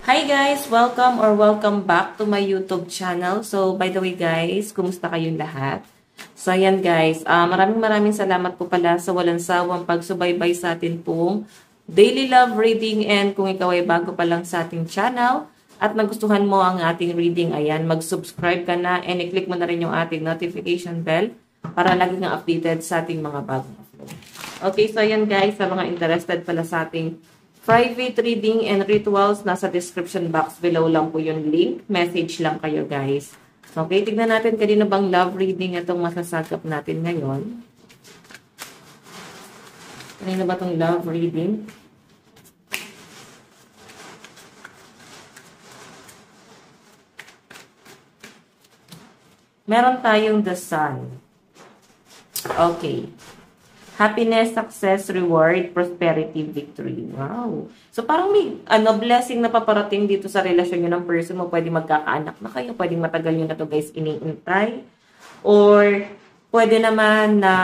Hi guys! Welcome back to my YouTube channel. So, by the way guys, kumusta kayong lahat? So, ayan guys, maraming salamat po pala sa walang sawang pagsubaybay sa atin pong daily love reading. And kung ikaw ay bago pa lang sa ating channel at nagustuhan mo ang ating reading, ayan, mag-subscribe ka na and i-click mo na rin yung ating notification bell para lagi kang updated sa ating mga bagong upload. Okay, so ayan guys, sa mga interested pala sa ating private reading and rituals, nasa description box below lang po yung link. Message lang kayo guys. Okay, tignan natin kanina bang love reading itong masasagap natin ngayon. Kanina ba itong love reading? Meron tayong the sun. Okay. Happiness, success, reward, prosperity, victory. Wow. So, parang may blessing na paparating dito sa relasyon nyo ng person mo. Pwede magkakaanak na kayo. Pwede matagal nyo na to guys iniintay. Or, pwede naman na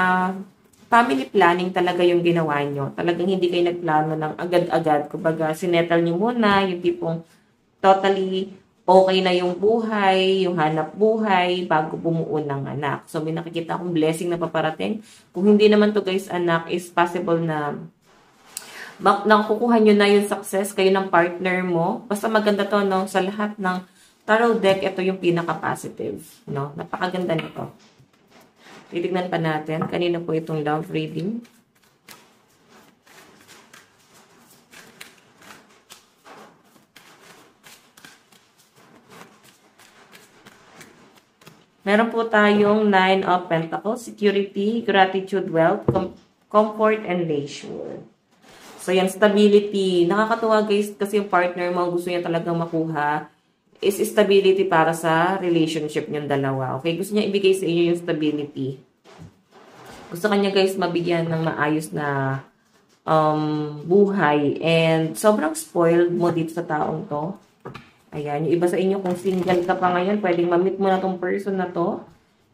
family planning talaga yung ginawa nyo. Talagang hindi kayo nagplano ng agad-agad. Kumbaga, sinettle nyo muna yung tipong totally okay na yung buhay, yung hanap buhay, bago bumuo ng anak. So, may nakikita akong blessing na paparating. Kung hindi naman to guys, anak, is possible na nakukuha nyo na yung success kayo ng partner mo. Basta maganda to, no? Sa lahat ng tarot deck, ito yung pinaka-positive, no? Napakaganda nito. Titignan pa natin. Kanina po itong love reading. Meron po tayong 9 of Pentacles, security, gratitude, wealth, comfort, and leisure. So, yan, stability. Nakakatuwa guys kasi yung partner mo, gusto niya talagang makuha is stability para sa relationship niyong dalawa. Okay? Gusto niya ibigay sa inyo yung stability. Gusto kanya guys mabigyan ng maayos na buhay. And sobrang spoiled mo dito sa taong to. Ayan, yung iba sa inyo, kung single ka pa ngayon, pwedeng ma-meet mo na tong person na to.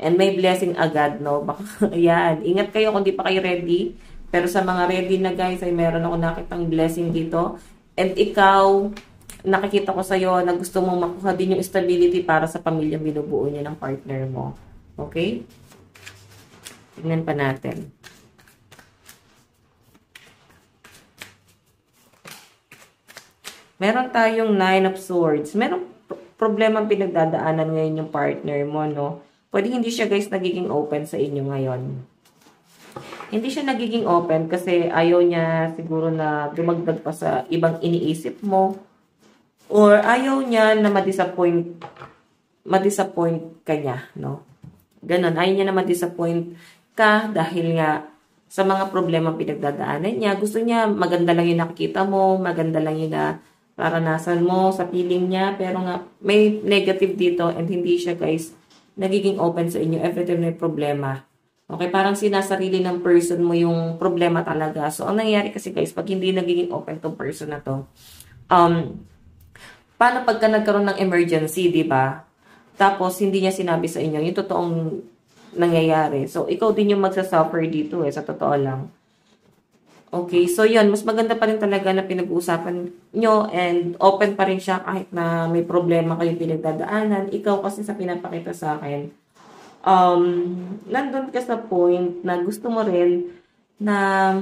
And may blessing agad, no? Baka, ayan, ingat kayo kung di pa kayo ready. Pero sa mga ready na guys, ay meron ako nakitang blessing dito. And ikaw, nakikita ko sa'yo na gusto mong makuha din yung stability para sa pamilyang binubuo niya ng partner mo. Okay? Tignan pa natin. Meron tayong 9 of Swords. Meron problema pinagdadaanan ngayon yung partner mo, no? Pwede hindi siya guys nagiging open sa inyo ngayon. Hindi siya nagiging open kasi ayaw niya siguro na dumagdag pa sa ibang iniisip mo. Or ayaw niya na ma-disappoint ka niya, no? Ganon, ayaw niya na ma-disappoint ka dahil nga sa mga problema pinagdadaanan niya. Gusto niya maganda lang yung nakikita mo, maganda lang yung naranasan mo sa feeling niya, pero nga may negative dito and hindi siya guys nagiging open sa inyo every time may problema. Okay, parang sinasarili ng person mo yung problema talaga. So, ang nangyayari kasi guys, pag hindi nagiging open tong person na to, paano pagka nagkaroon ng emergency, di ba? Tapos, hindi niya sinabi sa inyo yung totoong nangyayari. So, ikaw din yung magsasuffer dito sa totoo lang. Okay, so yun, mas maganda pa rin talaga na pinag-uusapan nyo and open pa rin siya kahit na may problema kayo pinagdadaanan. Ikaw kasi sa pinapakita sa akin, nandun ka sa point na gusto mo rin na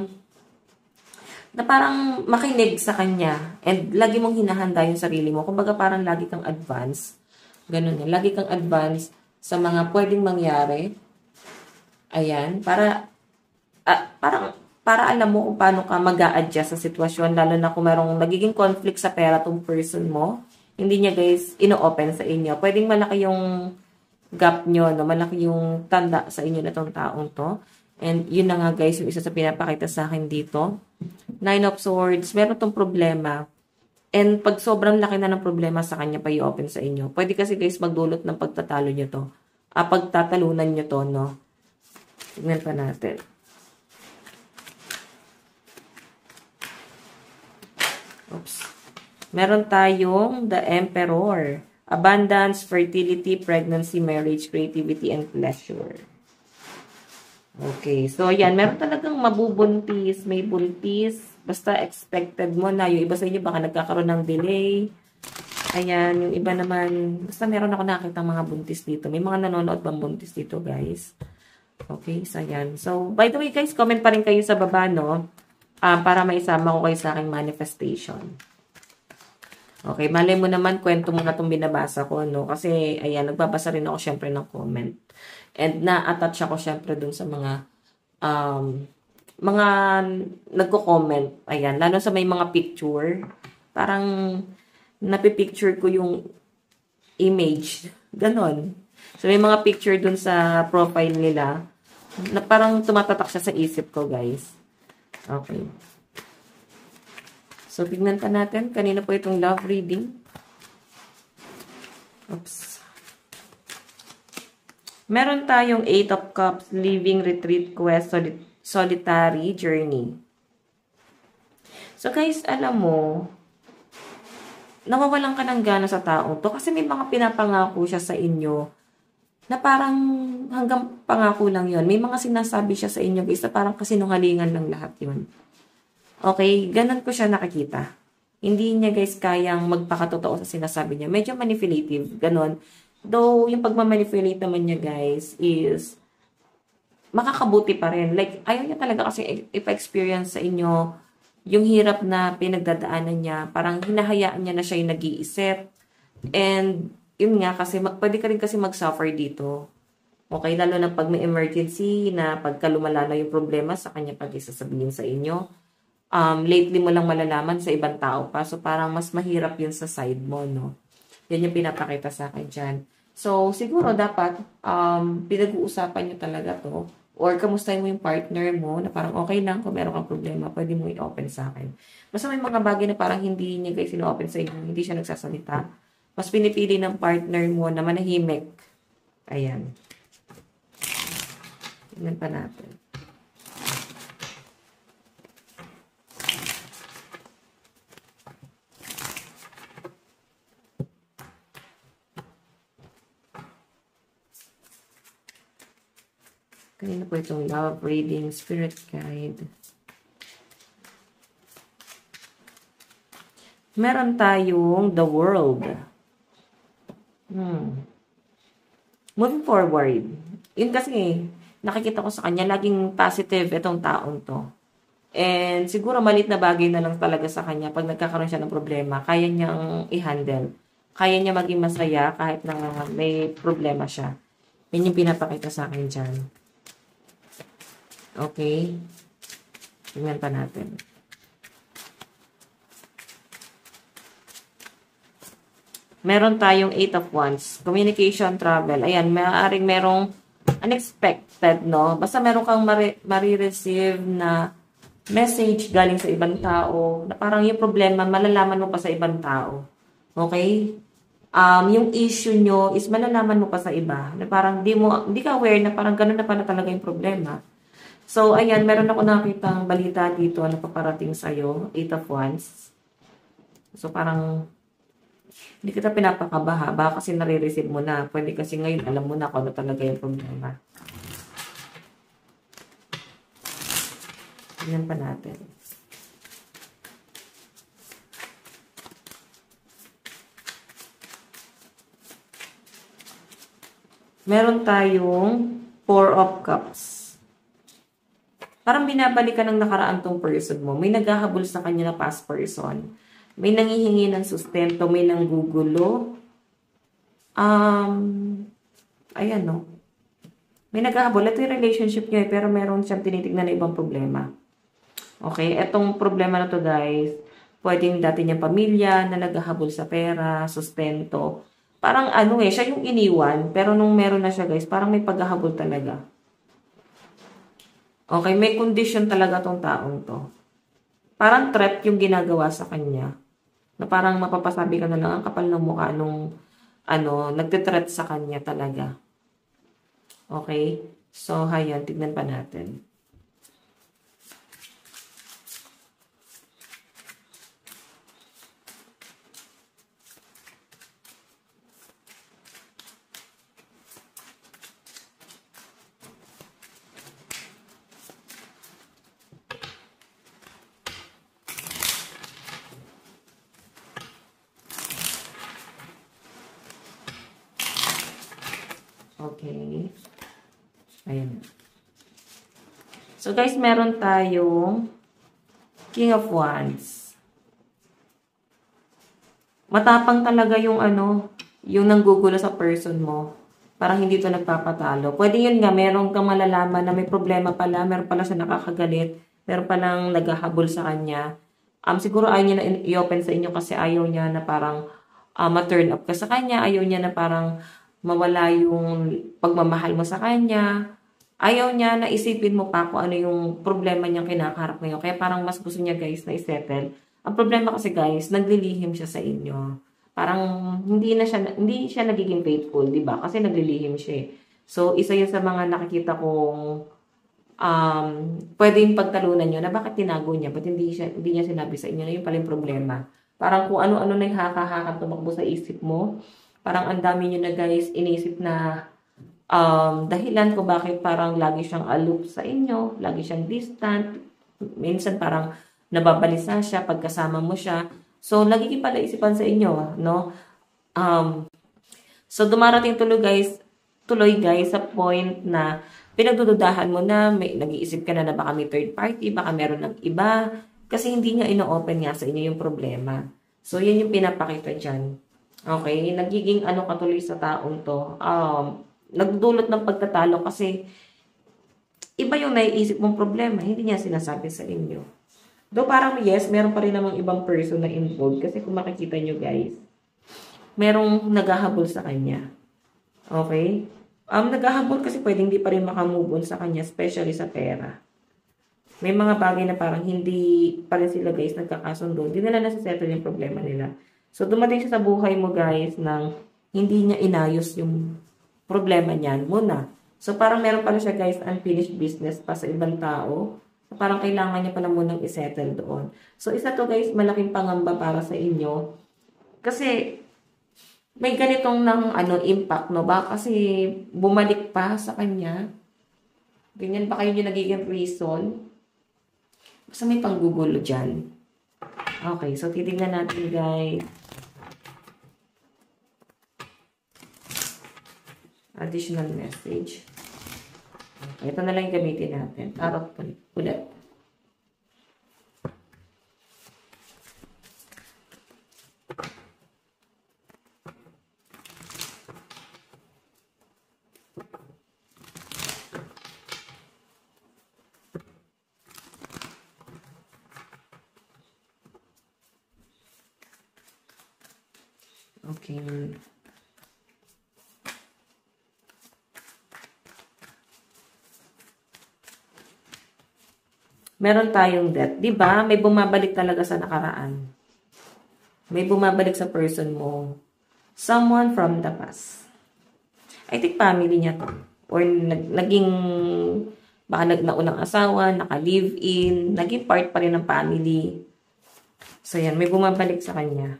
parang makinig sa kanya and lagi mong hinahanda yung sarili mo. Kumbaga parang lagi kang advance. Ganun yan. Lagi kang advance sa mga pwedeng mangyari. Ayan, para alam mo kung paano ka mag-a-adjust sa sitwasyon, lalo na kung merong nagiging conflict sa pera tong person mo, hindi niya guys ino-open sa inyo. Pwedeng malaki yung gap nyo, no? Malaki yung tanda sa inyo na tong taong to. And yun na nga guys, yung isa sa pinapakita sa akin dito. 9 of Swords, meron tong problema. And pag sobrang laki na ng problema sa kanya pa i-open sa inyo, pwede kasi guys magdulot ng pagtatalo nyo to. Pagtatalunan nyo to, no? Tignan pa natin. Oops. Meron tayong the Emperor. Abundance, fertility, pregnancy, marriage, creativity, and pleasure. Okay. So, yan. Meron talagang mabubuntis, may buntis. Basta expected mo na. Yung iba sa inyo baka nagkakaroon ng delay. Ayan, yung iba naman, basta meron ako nakita mga buntis dito. May mga nanonood bang buntis dito, guys? Okay, so ayan. So, by the way, guys, comment pa rin kayo sa baba, no? Para maisama ko kayo sa aking manifestation. Okay, malay mo naman, kwento mo na itong binabasa ko, no? Kasi, ayan, nagbabasa rin ako syempre ng comment. And na-attach ako syempre dun sa mga nagko-comment. Ayan, lalo sa may mga picture. Parang, napipicture ko yung image. Ganon. So, may mga picture dun sa profile nila na parang tumatatak siya sa isip ko, guys. Okay. So, tignan pa natin. Kanina po itong love reading. Oops. Meron tayong 8 of Cups, Living Retreat Quest, Solitary Journey. So, guys, alam mo, nawawalan ka ng gana sa taong to kasi may mga pinapangako siya sa inyo na parang hanggang pangako lang yon. May mga sinasabi siya sa inyo, guys, na parang kasinungalingan lang lahat yun. Okay, ganun ko siya nakikita. Hindi niya, guys, kayang magpakatotoo sa sinasabi niya. Medyo manipulative, ganun. Though, yung pagmamanipulate naman niya, guys, is makakabuti pa rin. Like, ayaw niya talaga kasi ipa-experience sa inyo yung hirap na pinagdadaanan niya. Parang hinahayaan niya na siya yung nag-iisip. And, yun nga, kasi pwede ka rin kasi mag-suffer dito. Okay, lalo na pag may emergency, na pagka lumala na yung problema sa kanya pag isasabihin sa inyo. Lately mo lang malalaman sa ibang tao pa. So, parang mas mahirap yun sa side mo, no? Yan yung pinapakita sa akin dyan. So, siguro dapat, pinag-uusapan nyo talaga to. Or, kamustahin mo yung partner mo na parang okay lang kung meron kang problema, pwede mo i-open sa akin. Basta may mga bagay na parang hindi niya guys in-open sa inyo, hindi siya nagsasalita. Mas pinipili ng partner mo na manahimik. Ayan. Tingnan pa natin. Kanina po itong love reading, spirit guide. Meron tayong the world. Moving forward. Yun kasi, nakikita ko sa kanya, laging positive itong taong to. And siguro malit na bagay na lang talaga sa kanya pag nagkakaroon siya ng problema, kaya niyang i-handle. Kaya niya maging masaya kahit na may problema siya. Yan yung pinapakita sa akin dyan. Okay. Tingnan pa natin. Meron tayong 8 of Wands. Communication, travel. Ayan, maaaring merong unexpected, no? Basta meron kang marireceive na message galing sa ibang tao na parang yung problema, malalaman mo pa sa ibang tao. Okay? Yung issue nyo is malalaman mo pa sa iba. Na parang di ka aware na parang ganun na pala talaga yung problema. So, ayan, meron ako nakitang balita dito na paparating sa'yo, 8 of Wands. So, parang, hindi kita pinapakabaha. Baka kasi nare-receive mo na. Pwede kasi ngayon, alam mo na kung ano talaga yung problema. Tingnan pa natin. Meron tayong 4 of Cups. Parang binabalikan ng nakaraan tong person mo. May naghahabol sa kanya na past person. May nangihingi ng sustento, may nanggugulo. Ayan, no. May naghahabol. Ito yung relationship niya, pero meron siyang tinitignan na ibang problema. Okay, etong problema na to, guys, pwedeng dati niyang pamilya na naghahabol sa pera, sustento. Parang siya yung iniwan, pero nung meron na siya, guys, parang may paghahabol talaga. Okay, may condition talaga tong taong to. Parang threat yung ginagawa sa kanya. Na parang mapapasabi ka na lang ang kapal ng mukha nung nagte-threat sa kanya talaga. Okay? So, hayan, tignan pa natin. Okay. Ayan. So, guys, meron tayong King of Wands. Matapang talaga yung yung nanggugulo sa person mo. Parang hindi to nagpapatalo. Pwede yun nga, meron kang malalaman na may problema pala, meron pala siya nakakagalit, meron palang naghahabol sa kanya. Siguro ayaw niya na i-open sa inyo kasi ayaw niya na parang ma-turn up ka sa kanya, ayaw niya na parang mawala yung pagmamahal mo sa kanya. Ayaw niya na isipin mo pa kung ano yung problema niyang kinakaharap ngayon. Kaya parang mas gusto niya guys na isettle. Ang problema kasi guys, naglilihim siya sa inyo. Parang hindi siya nagiging faithful, 'di ba? Kasi naglilihim siya. So isa 'yun sa mga nakikita kong pwedeng pagtalunan niyo na bakit tinago niya, ba't hindi niya sinabi sa inyo na 'yung pala yung problema. Parang kung ano-ano na yung haka-haka tumakbo sa isip mo. Parang ang dami niyo na guys inisip na dahilan kung bakit parang lagi siyang aloof sa inyo, lagi siyang distant. Minsan parang nababalisa siya pagkasama mo siya. So, nagiging palaisipan sa inyo, no? So, dumarating tuloy guys, sa point na pinagdududahan mo na, nag-iisip ka na baka may third party, baka meron ng iba, kasi hindi niya ino-open nga sa inyo yung problema. So, yan yung pinapakita dyan. Okay? Nagiging katuloy sa taong to. Nagdulot ng pagtatalo kasi iba yung naiisip mong problema, hindi niya sinasabi sa inyo. Though parang yes, meron pa rin namang ibang person na involved. Kasi kung makikita nyo guys, merong naghahabol sa kanya. Okay? Naghahabol kasi pwedeng hindi pa rin makamove on sa kanya, especially sa pera. May mga bagay na parang hindi pa rin sila guys nagkakasundo. Hindi nila nasisettle yung problema nila. So dumating siya sa buhay mo guys nang hindi niya inayos yung problema niyan muna. So parang meron pala siya guys unfinished business pa sa ibang tao. Parang kailangan niya pala munang isettle doon. So, isa to guys, malaking pangamba para sa inyo. Kasi, may ganitong impact, no? Baka kasi bumalik pa sa kanya. Ganyan ba kayo yung nagiging reason? Basta may panggugulo dyan. Okay, so titignan natin guys. Additional message. Ito na lang yung gamitin natin. Tarot ulit. Okay. Meron tayong death. Diba? May bumabalik talaga sa nakaraan. May bumabalik sa person mo. Someone from the past. I think family niya to. Or naging, baka naunang asawa, naka-live-in, naging part pa rin ng family. So yan, may bumabalik sa kanya.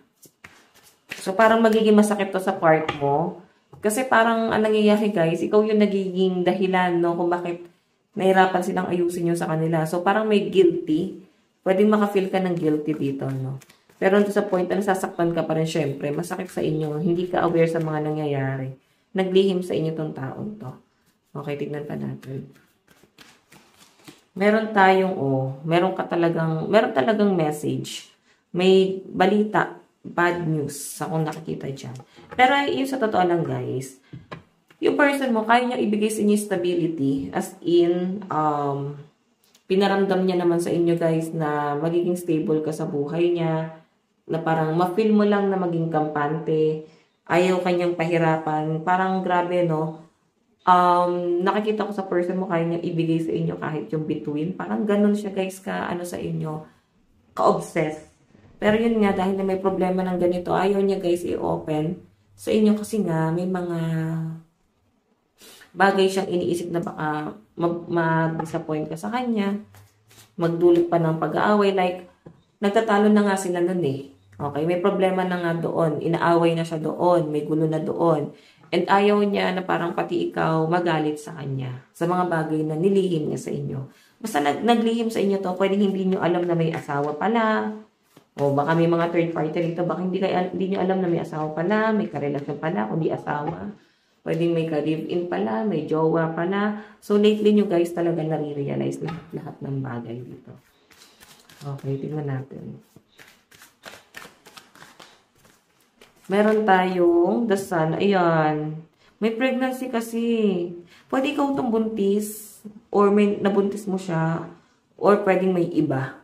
So parang magiging masakit to sa part mo. Kasi parang ang nangyayari guys, ikaw yung nagiging dahilan, no, kung bakit nahirapan silang ayusin yun sa kanila. So, parang may guilty. Pwedeng maka-feel ka ng guilty dito, no? Pero sa point na nasasaktan ka pa rin, syempre, masakit sa inyo. Hindi ka aware sa mga nangyayari. Naglihim sa inyo tong taong to. Okay, tignan pa natin. Meron tayong, meron talagang message. May balita, bad news sa kung nakikita dyan. Pero yun sa totoo lang, guys, yung person mo, kaya niya ibigay sa inyo stability. As in, pinaramdam niya naman sa inyo guys na magiging stable ka sa buhay niya. Na parang ma-feel mo lang na maging kampante. Ayaw kanyang pahirapan. Parang grabe, no? Nakikita ko sa person mo, kaya niya ibigay sa inyo kahit yung between. Parang ganun siya guys sa inyo. Ka-obsessed. Pero yun nga, dahil na may problema ng ganito, ayaw niya guys i-open sa inyo kasi nga may mga bagay siyang iniisip na baka ma-disappoint ka sa kanya, magdulot pa ng pag-aaway, like, nagtatalo na nga sila nun eh. Okay, may problema na nga doon, inaaway na siya doon, may gulo na doon, and ayaw niya na parang pati ikaw magalit sa kanya, sa mga bagay na nilihim niya sa inyo. Basta naglihim sa inyo to, pwedeng hindi niyo alam na may asawa pala, o baka may mga third party rito, baka hindi niyo alam na may asawa pala, may karelasyon pala, kundi asawa. Pwedeng may ka-live-in pala, may jowa pala. So, lately nyo guys talaga nare-realize lahat ng bagay dito. Okay, tingnan natin. Meron tayong the sun. Ayan. May pregnancy kasi. Pwede ikaw itong buntis or may nabuntis mo siya or pwedeng may iba.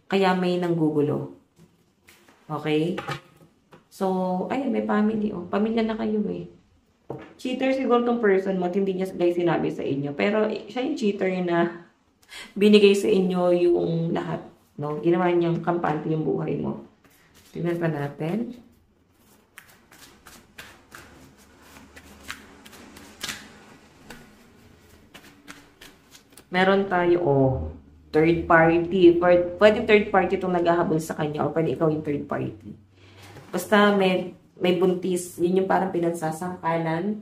Kaya may nanggugulo. Okay? So, ayun, may family. Oh. Pamilya na kayo eh. Cheater siguro tong person mo at hindi niya guys sinabi sa inyo. Pero siya yung cheater na binigay sa inyo yung lahat. No? Ginawa niyang kampante yung buhay mo. Tingnan pa natin. Meron tayo, third party. Pwede third party itong naghahabol sa kanya o pwede ikaw yung third party. Basta may buntis, yun yung parang pinagsasangkalan.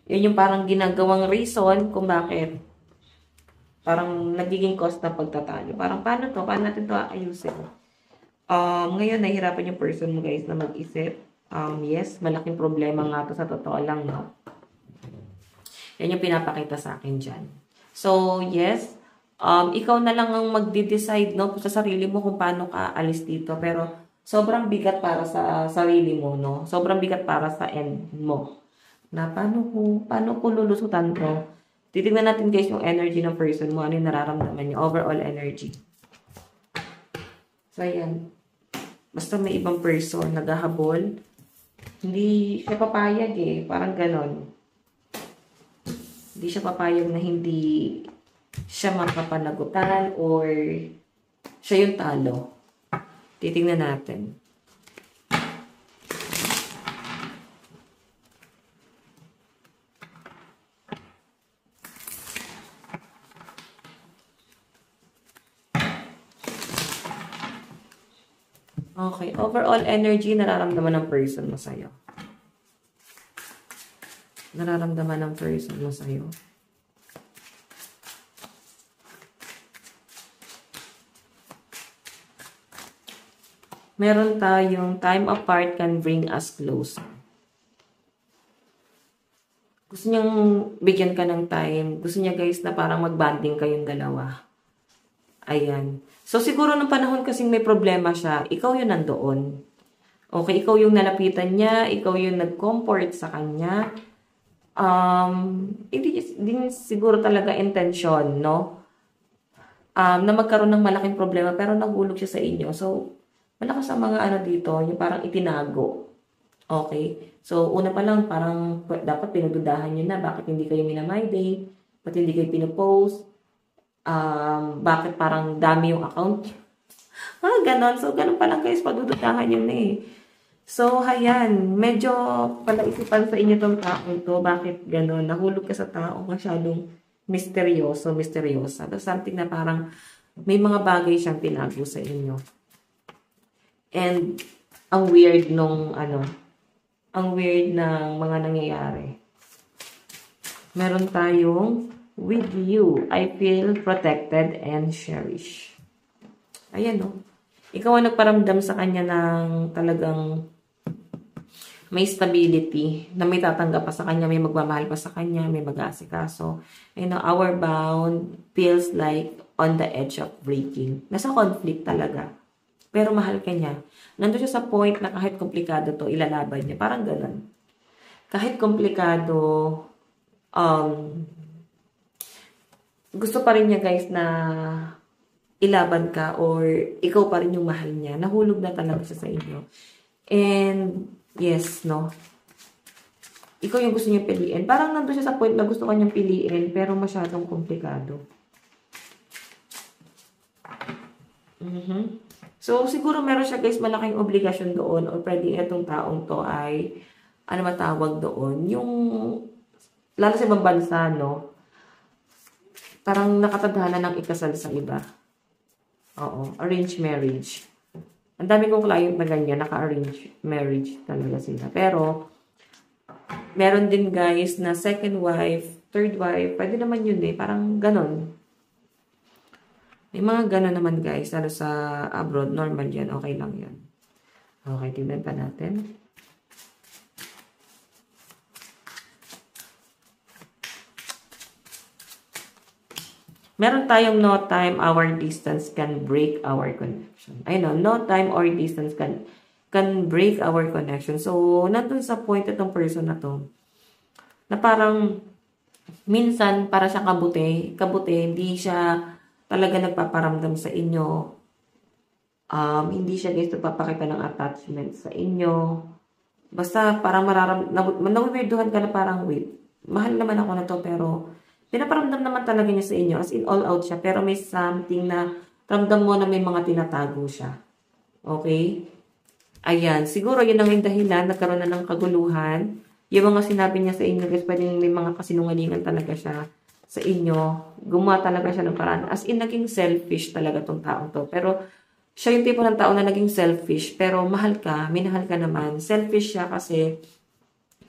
Yun yung parang ginagawang reason kung bakit parang nagiging cause na pagtatalo. Parang paano to? Paano natin to ayusin? Ngayon, nahihirapan yung person mo guys na mag-isip. Yes, malaking problema nga to sa totoo lang, no? Yan yung pinapakita sa akin dyan. So, yes, ikaw na lang ang magde-decide, no, sa sarili mo kung paano ka alis dito. Pero, sobrang bigat para sa sarili mo, no? Sobrang bigat para sa end mo. Na, paano ko lulusutan to? Titignan natin, guys, yung energy ng person mo. Ano yung nararamdaman niyo? Overall energy. So, ayan. Basta may ibang person, naghahabol. Hindi siya papayag, eh. Parang ganon. Hindi siya papayag na hindi siya makapanagutan or siya yung talo. Titingnan natin. Okay. Overall energy, nararamdaman ng person mo sa'yo. Nararamdaman ng person mo sa'yo. Meron tayong time apart can bring us closer. Gusto niyang bigyan ka ng time. Gusto niya guys na parang mag-bonding kayong dalawa. Ayan. So siguro nung panahon kasing may problema siya, ikaw yung nandoon. Okay, ikaw yung nalapitan niya, ikaw yung nag-comfort sa kanya. Hindi siguro talaga intention, no? Na magkaroon ng malaking problema, pero nahulog siya sa inyo. So, malakas ang mga ano dito, yung parang itinago. Okay? So, una pa lang, parang dapat pinududahan nyo na, bakit hindi kayo minamay day? Bakit hindi kayo pinupost? Bakit parang dami yung account? Ganon. So, ganon pa lang guys, padududahan nyo na eh. So, ayan, medyo palaisipan sa inyo tong taong to. Bakit gano'n? Nahulog ka sa tao, masyadong misteryosa. That's something na parang may mga bagay siyang tinago sa inyo. And, ang weird ng mga nangyayari. Meron tayong, with you, I feel protected and cherished. Ayan, no? Ikaw ang nagparamdam sa kanya ng talagang may stability, na may tatanggap pa sa kanya, may magmamahal pa sa kanya, may mag-aasikaso. You know, our bound feels like on the edge of breaking. Nasa conflict talaga. Pero mahal ka niya. Nandun siya sa point na kahit komplikado to, ilalaban niya. Parang ganun. Kahit komplikado, gusto pa rin niya guys na ilaban ka or ikaw pa rin yung mahal niya. Nahulog na talaga siya sa inyo. And, yes, no? Ikaw yung gusto niya piliin. Parang nandun siya sa point na gusto kanyang piliin, pero masyadong komplikado. So, siguro meron siya guys malaking obligasyon doon or pwede itong taong to ay, ano matawag doon, yung, lalo sa ibang bansa, no? Parang nakatadhana ng ikasal sa iba. Oo, arranged marriage. Ang dami kong client na ganyan, naka-arrange marriage talaga sila. Pero, meron din guys na second wife, third wife, pwede naman yun eh, parang ganon. May mga ganon naman guys, lalo sa abroad, normal yan, okay lang yan. Okay, tingnan pa natin. Meron tayong no time, our distance can break our connection. Ayun, no time or distance can break our connection. So, nandun sa point itong person na to, na parang, minsan, para siya kabuti, hindi siya talaga nagpaparamdam sa inyo. Hindi siya guys nagpapakita ng attachment sa inyo. Basta parang nawiwirduhan ka na parang, wait, mahal naman ako na to, pero pinaparamdam naman talaga niya sa inyo. As in, all out siya. Pero may something na ramdam mo na may mga tinatago siya. Okay? Ayan. Siguro yun ang yung dahilan. Nagkaroon na ng kaguluhan. Yung mga sinabi niya sa inyo, guys, pwedeng may mga kasinungalingan talaga siya sa inyo. Gumawa talaga siya ng paraan. As in, naging selfish talaga tong taong to. Pero, siya yung tipo ng tao na naging selfish, pero mahal ka, minahal ka naman. Selfish siya kasi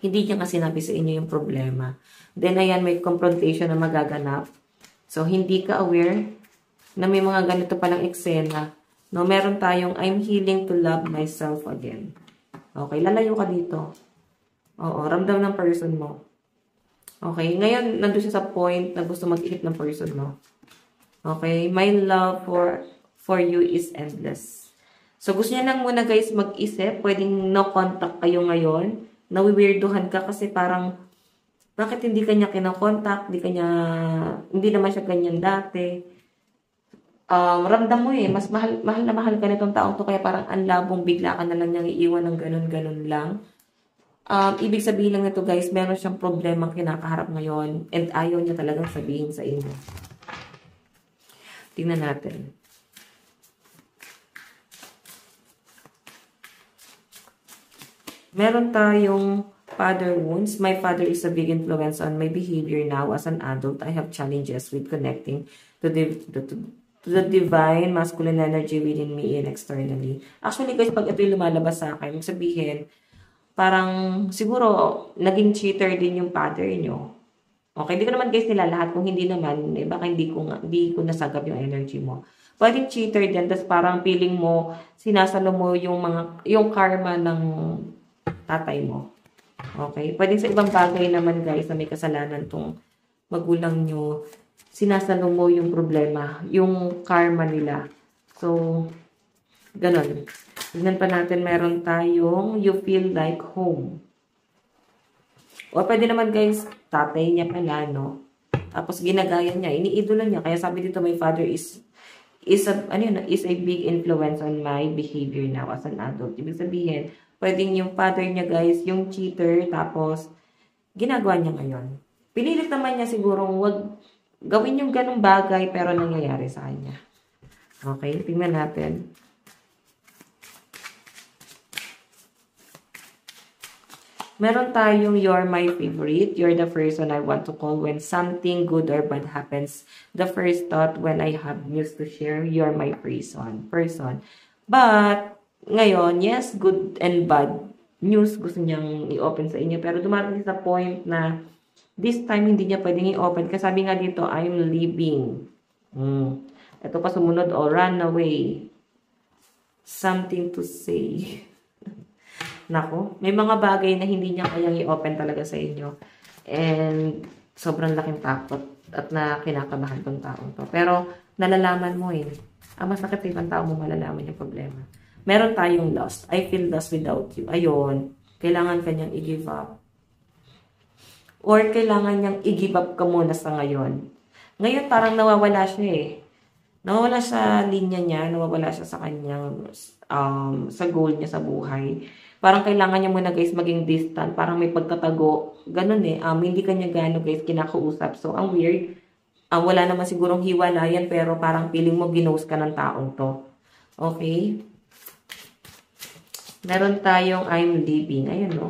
hindi niya kasi sinabi sa inyo yung problema. Then, ayan, may confrontation na magaganap. So, hindi ka aware na may mga ganito palang eksena. No, meron tayong, I'm healing to love myself again. Okay, lalayo ka dito. Oo, ramdam ng person mo. Okay, ngayon, nandun siya sa point na gusto mag-ihip ng person mo. Okay, my love for you is endless. So, gusto niya lang muna guys mag-isip. Pwedeng no contact kayo ngayon. Nawiwirduhan ka kasi parang bakit hindi kanya kinakontak? Hindi naman siya ganyan dati. Ramdam mo mas mahal na mahal ka nitong taong to. Kaya parang anlabong bigla ka na lang niyang iiwan ng ganun-ganun lang. Ibig sabihin lang nito guys, meron siyang problemang kinakaharap ngayon. And ayaw niya talagang sabihin sa inyo. Tingnan natin. Meron tayong father wounds. My father is a big influence on my behavior now as an adult. I have challenges with connecting to the divine masculine energy within me and externally. Actually, guys, pag ito yung lumalabas sa akin, sabihin, parang siguro naging cheater din yung father nyo. Okay, hindi ko naman guys nila lahat. Kung hindi naman, baka hindi ko nasagap yung energy mo. Pwedeng cheater din, tapos parang feeling mo, sinasalo mo yung karma ng tatay mo. Okay? Pwede sa ibang bagay naman guys na may kasalanan tong magulang nyo. Sinasalo mo yung problema, yung karma nila. So, ganun. Tignan pa natin, meron tayong you feel like home. O pwede naman guys, tatay niya pala, no? Tapos ginagaya niya, iniidolo niya. Kaya sabi dito, my father is a big influence on my behavior now as an adult. Ibig sabihin, pwedeng yung father niya guys, yung cheater, tapos ginagawa niya ngayon. Pinilit naman niya sigurong wag gawin yung ganung bagay pero nangyayari sa kanya. Okay, tingnan natin. Meron tayong you're my favorite. You're the person I want to call when something good or bad happens. The first thought when I have news to share, you're my person. But ngayon, yes, good and bad news gusto niyang i-open sa inyo. Pero dumating sa point na this time hindi niya pwedeng i-open. Kasi sabi nga dito, I'm leaving. Ito pa sumunod, run away. Something to say. Nako, may mga bagay na hindi niya kayang i-open talaga sa inyo. And sobrang laking takot at na kinakabahan tong taong to. Pero nalalaman mo ang masakit sa ibang tao mo malalaman yung problema. Meron tayong lost. I feel lost without you. Ayun. Kailangan kanyang i-give up. Or kailangan niyang i-give up ka muna sa ngayon. Ngayon parang nawawala siya Nawawala sa linya niya. Nawawala siya sa kanyang sa goal niya sa buhay. Parang kailangan niya muna guys maging distant. Parang may pagkatago. Ganun hindi kanya gano guys kinakausap. So ang weird. Wala naman sigurong hiwalayan pero parang feeling mo ginost ka ng taong to. Okay? Meron tayong I'm leaving. Ayun, no?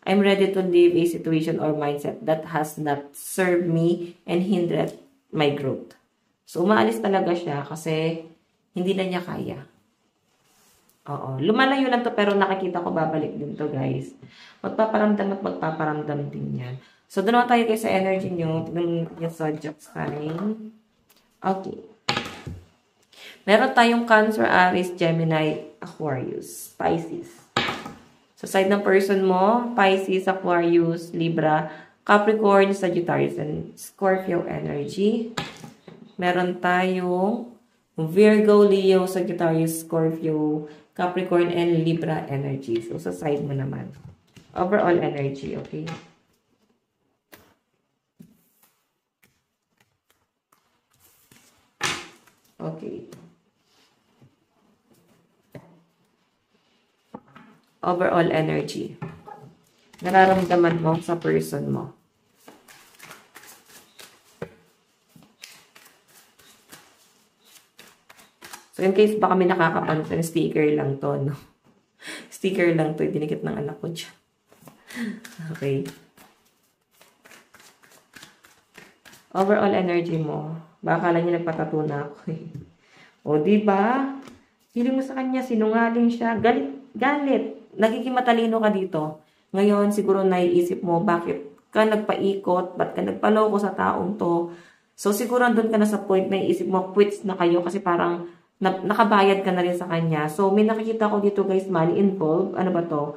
I'm ready to leave a situation or mindset that has not served me and hindered my growth. So, umaalis talaga siya kasi hindi na niya kaya. Oo. Lumalayo lang to pero nakikita ko babalik din to guys. Magpaparamdam at magpaparamdam din yan. So, doon tayo guys sa energy nyo. Tignan yung zodiac sign. Okay. Meron tayong Cancer, Aries, Gemini, Aquarius, Pisces. Sa side ng person mo, Pisces, Aquarius, Libra, Capricorn, Sagittarius, and Scorpio energy. Meron tayong Virgo, Leo, Sagittarius, Scorpio, Capricorn, and Libra energy. So, sa side mo naman. Overall energy, okay? Okay. Overall energy. Nararamdaman mo sa person mo. So, in case baka may nakakapansin, sticker lang to, no? Sticker lang to. Dinikit ng anak ko dyan. Okay. Overall energy mo. Baka kala niya nagpatato na ako eh. O, diba? Feeling mo sa kanya, sinungaling siya. Galit. Nagiging matalino ka dito. Ngayon, siguro naiisip mo, bakit ka nagpaikot? Ba't ka nagpaloko sa taong to? So, siguro andun ka na sa point na iisip mo, quits na kayo kasi parang nakabayad ka na rin sa kanya. So, may nakikita ko dito guys, money involved. Ano ba to?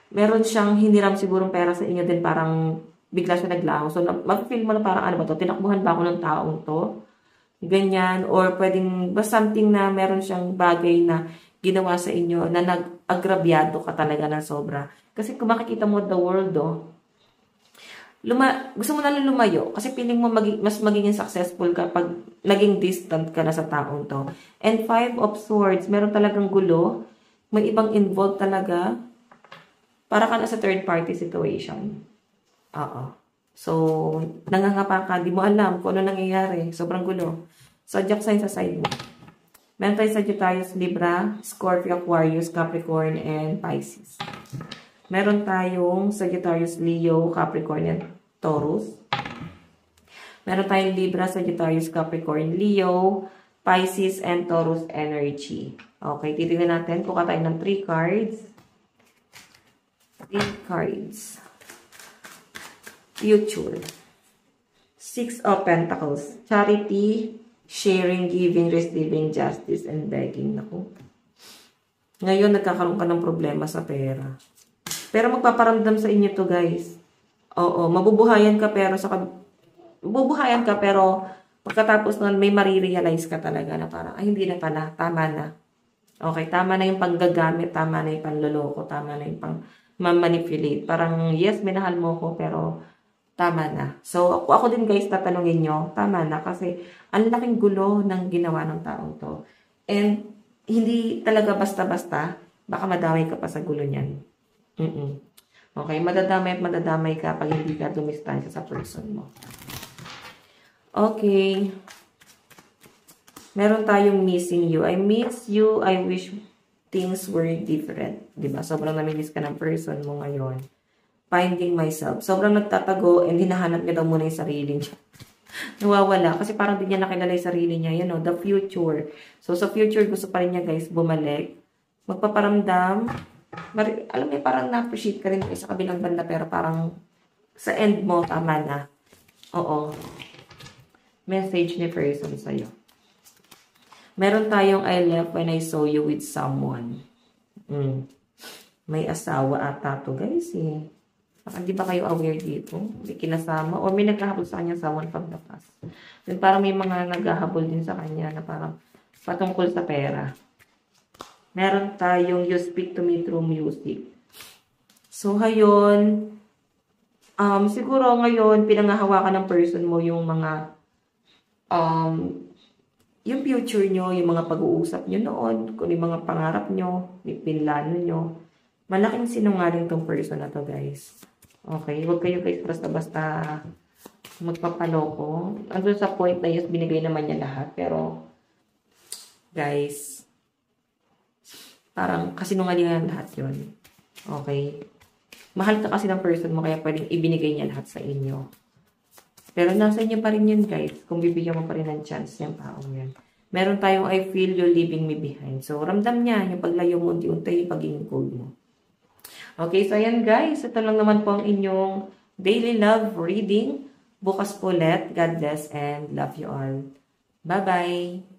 Meron siyang hiniram sigurong pera sa inyo din, parang bigla siya naglaho. So, mag-feel mo na parang ano ba to? Tinakbuhan ba ako ng taong to? Ganyan. Or pwedeng ba something na meron siyang bagay na ginawa sa inyo na nag-agrabyado ka talaga ng sobra. Kasi kung makikita mo the world, gusto mo na lumayo kasi feeling mo mas magiging successful kapag naging distant ka na sa taong to. And 5 of Swords, meron talagang gulo. May ibang involved talaga. Para ka na sa third party situation. Oo. So, nangangapa ka, di mo alam kung ano nangyayari. Sobrang gulo. Zodiac sign sa side mo. Meron tayo Sagittarius, Libra, Scorpio, Aquarius, Capricorn, and Pisces. Meron tayong Sagittarius, Leo, Capricorn, and Taurus. Meron tayong Libra, Sagittarius, Capricorn, Leo, Pisces, and Taurus energy. Okay, titignan natin. Kuha tayo ng 3 cards. 3 cards. Future. 6 of Pentacles. Charity, sharing, giving, receiving, justice, and begging. Naku. Ngayon, nagkakaroon ka ng problema sa pera. Pero magpaparamdam sa inyo to guys. Oo, mabubuhayan ka pero pagkatapos nun may marirealize ka talaga na parang, ay hindi na pala, tama na. Okay, tama na yung panggagamit, tama na yung panloloko, tama na yung pang manipulate. Parang, yes, minahal mo ko, pero tama na. So, ako din guys, tatanungin nyo, tama na kasi ang laking gulo ng ginawa ng taong to. And, hindi talaga basta-basta, baka madamay ka pa sa gulo niyan. Okay, madadamay ka pag hindi ka dumistansya sa person mo. Okay. Meron tayong missing you. I miss you. I wish things were different. Diba? Sobrang namimiss ka ng person mo ngayon. Finding myself. Sobrang nagtatago and hinahanap niya daw muna yung sarili niya. Nawawala. Kasi parang di niya nakilala yung sarili niya. You know, the future. So, sa future, gusto pa rin niya guys bumalik. Magpaparamdam. Alam mo, parang na-appreciate ka rin sa kabilang banda, pero parang sa end mo, tama na. Oo. Message ni person sa'yo. Meron tayong I left when I saw you with someone. May asawa ata to guys eh. Hindi ba kayo aware dito? May kinasama or may naghahabol sa kanya someone from the past. Then parang may mga naghahabol din sa kanya na parang patungkol sa pera. Meron tayong you speak to me through music. So, ngayon, siguro ngayon, pinangahawakan ng person mo yung mga, yung future nyo, yung mga pag-uusap nyo noon, kung yung mga pangarap nyo, yung pinlano nyo. Malaking sinungaling tong person na to, guys. Okay? Huwag kayo guys basta-basta magpapaloko. Andun sa point na yun, binigay naman niya lahat. Pero, guys, parang kasinungalingan lahat yun. Okay? Mahal ka kasi ng person mo, kaya pwedeng ibinigay niya lahat sa inyo. Pero nasa inyo pa rin yun, guys. Kung bibigyan mo pa rin ng chance yung taong yan. Meron tayong I feel you leaving me behind. So, ramdam niya yung paglayo mo, unti-unti yung pagiging cold mo. Okay, so ayan guys. Ito lang naman po ang inyong daily love reading. Bukas po ulit. God bless and love you all. Bye-bye!